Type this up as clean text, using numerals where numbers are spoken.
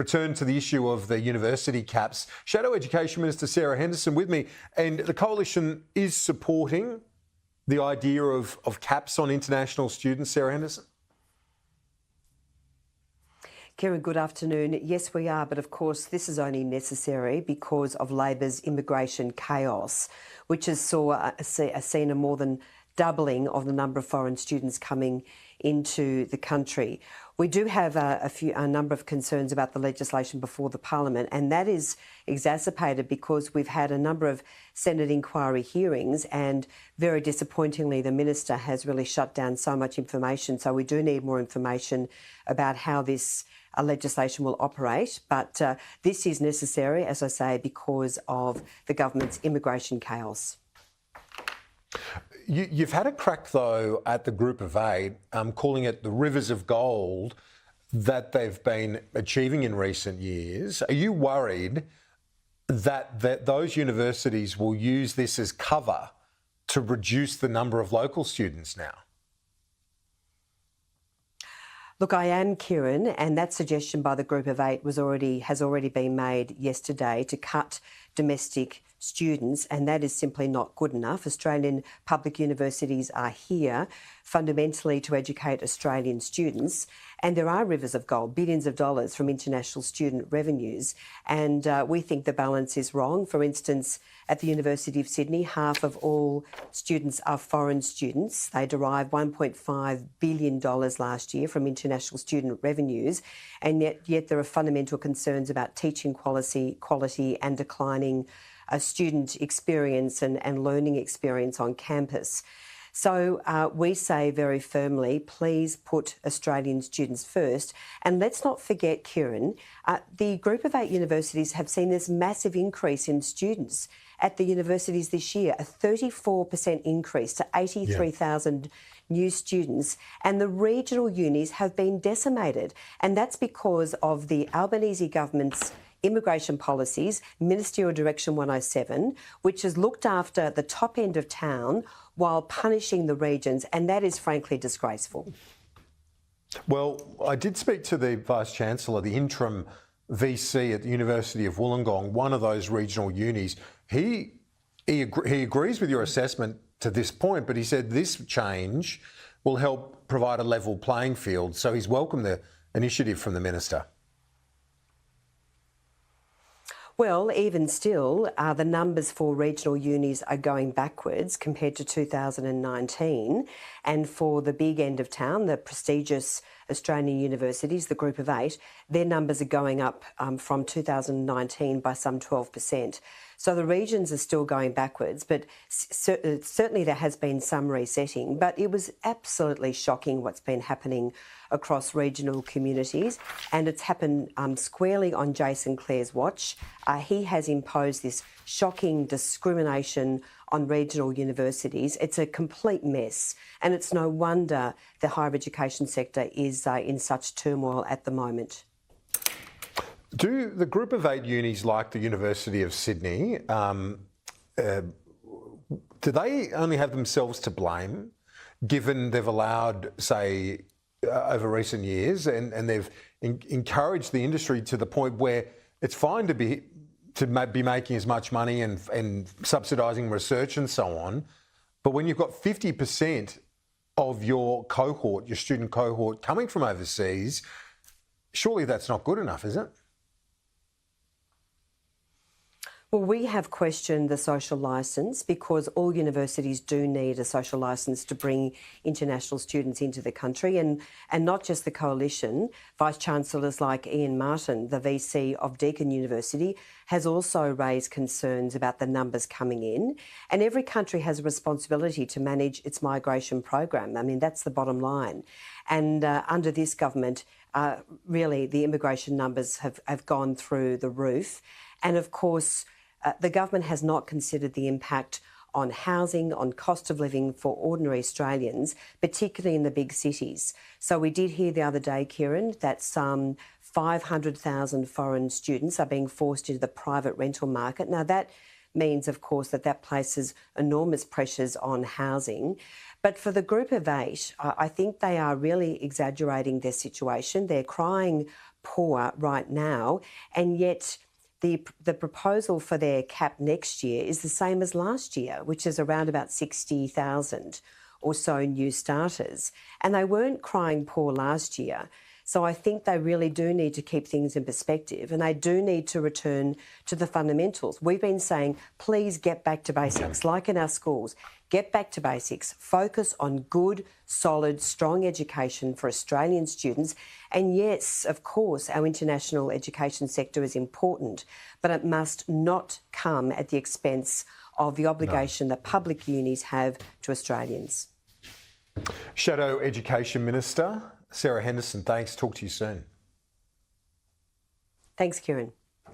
return to the issue of the university caps. Shadow Education Minister Sarah Henderson with me, and the Coalition is supporting the idea of caps on international students. Sarah Henderson? Kieran, good afternoon. Yes, we are, but of course this is only necessary because of Labor's immigration chaos, which has seen a more than doubling of the number of foreign students coming into the country. We do have a number of concerns about the legislation before the Parliament, and that is exacerbated because we've had a number of Senate inquiry hearings, and very disappointingly the Minister has really shut down so much information. So we do need more information about how this legislation will operate, but this is necessary, as I say, because of the government's immigration chaos. You've had a crack, though, at the Group of Eight, calling it the rivers of gold that they've been achieving in recent years. Are you worried that those universities will use this as cover to reduce the number of local students now? Look, I am, Kieran, and that suggestion by the Group of Eight has already been made yesterday to cut domestic students, and that is simply not good enough. Australian public universities are here fundamentally to educate Australian students, and there are rivers of gold, billions of dollars from international student revenues, and we think the balance is wrong. For instance, at the University of Sydney, half of all students are foreign students. They derived $1.5 billion last year from international student revenues, and yet there are fundamental concerns about teaching quality and declining student experience and learning experience on campus. So we say very firmly, please put Australian students first. And let's not forget, Kieran, the Group of Eight universities have seen this massive increase in students at the universities this year, a 34% increase to 83,000 new students, and the regional unis have been decimated. And that's because of the Albanese government's immigration policies, Ministerial Direction 107, which has looked after the top end of town while punishing the regions, and that is frankly disgraceful. Well, I did speak to the Vice-Chancellor, the interim VC at the University of Wollongong, one of those regional unis. He agrees with your assessment to this point, but he said this change will help provide a level playing field, so he's welcomed the initiative from the Minister. Well, even still, the numbers for regional unis are going backwards compared to 2019. And for the big end of town, the prestigious Australian universities, the Group of Eight, their numbers are going up from 2019 by some 12%. So the regions are still going backwards, but certainly there has been some resetting. But it was absolutely shocking what's been happening across regional communities, and it's happened squarely on Jason Clare's watch. He has imposed this shocking discrimination on regional universities. It's a complete mess, and it's no wonder the higher education sector is in such turmoil at the moment. Do the Group of Eight unis like the University of Sydney, do they only have themselves to blame, given they've allowed, say, over recent years, and they've encouraged the industry to the point where it's fine to be making as much money and subsidising research and so on, but when you've got 50% of your cohort, your student cohort, coming from overseas, surely that's not good enough, is it? Well, we have questioned the social licence because all universities do need a social licence to bring international students into the country, and not just the Coalition. Vice-Chancellors like Ian Martin, the VC of Deakin University, has also raised concerns about the numbers coming in. And every country has a responsibility to manage its migration program. I mean, that's the bottom line. And under this government, really the immigration numbers have gone through the roof. And of course, the government has not considered the impact on housing, on cost of living for ordinary Australians, particularly in the big cities. So we did hear the other day, Kieran, that some 500,000 foreign students are being forced into the private rental market. Now that means, of course, that places enormous pressures on housing. But for the Group of Eight, I think they are really exaggerating their situation. They're crying poor right now, and yet the proposal for their cap next year is the same as last year, which is around about 60,000 or so new starters. And they weren't crying poor last year. So I think they really do need to keep things in perspective, and they do need to return to the fundamentals. We've been saying, please get back to basics, like in our schools. Get back to basics. Focus on good, solid, strong education for Australian students. And yes, of course, our international education sector is important, but it must not come at the expense of the obligation that public unis have to Australians. Shadow Education Minister Sarah Henderson, thanks. Talk to you soon. Thanks, Kieran.